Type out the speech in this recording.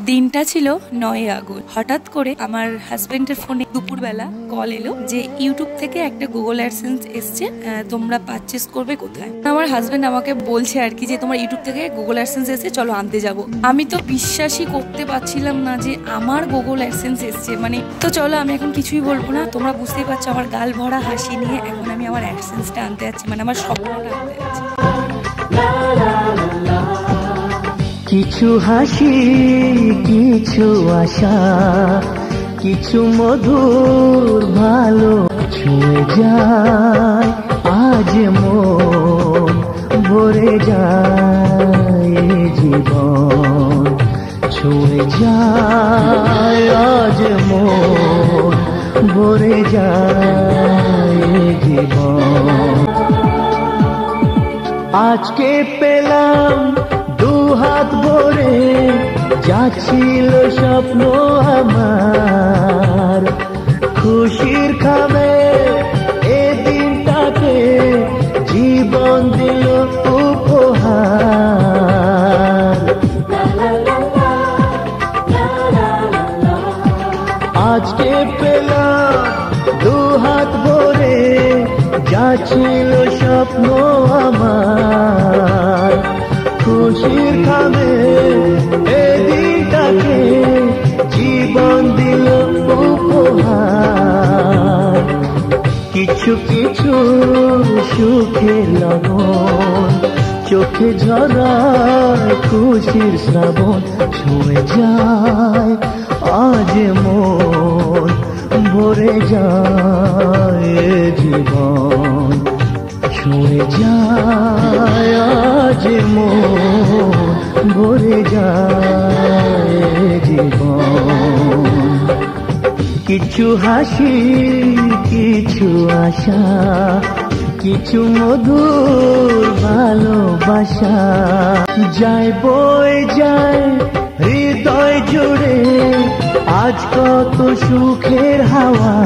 দিনটা ছিল 9 আগস্ট। হঠাৎ করে আমার হাজবেন্ডের ফোনে দুপুরবেলা কল এলো যে ইউটিউব থেকে একটা গুগল অ্যাডসেন্স এসছে, তোমরা পারচেস করবে কোথায়। আমার হাজবেন্ড আমাকে বলছে আর কি যে তোমার ইউটিউব থেকে গুগল অ্যাডসেন্স এসছে, চলো আনতে যাব। আমি তো বিশ্বাসই করতে পারছিলাম না যে আমার গুগল অ্যাডসেন্স এসছে। মানে তো চলো, আমি এখন কিছুই বলবো না, তোমরা বুঝতেই পারছো আমার গাল ভরা হাসি নিয়ে এখন আমি আমার অ্যাডসেন্সটা আনতে যাচ্ছি, মানে আমার স্বপ্নটা আনতে যাচ্ছি। কিছু হাসি, কিছু আশা, কিছু মধুর ভালো ছুঁয়ে যায় আজ মন, ভরে যায় জীবন, ছুঁয়ে যায় আজ মন, ভরে যায় জীবন। আজকে পেলাম হাত ভরে, যাচ্ছিল স্বপ্ন আমার, খুশির খাবে এ দিনটাকে জীবন দিল উপহার। আজকে পেলাম হাত ভরে, যাচ্ছিল স্বপ্ন আমার, খুশির খাবে এ দিনটাকে জীবন দিল উপহার। কিছু কিছু সুখের লগন, চোখে ঝরায় খুশির শ্রাবণ, ছুঁয়ে যায় আজ মন, ভরে যায় জীবন, ছুঁয়ে যায় আজ মন, ভরে যায় জীবন। কিছু হাসি, কিছু আশা, কিছু মধুর ভালোবাসা, যায় বয়ে যায় হৃদয় জুড়ে আজ কত সুখের হাওয়া।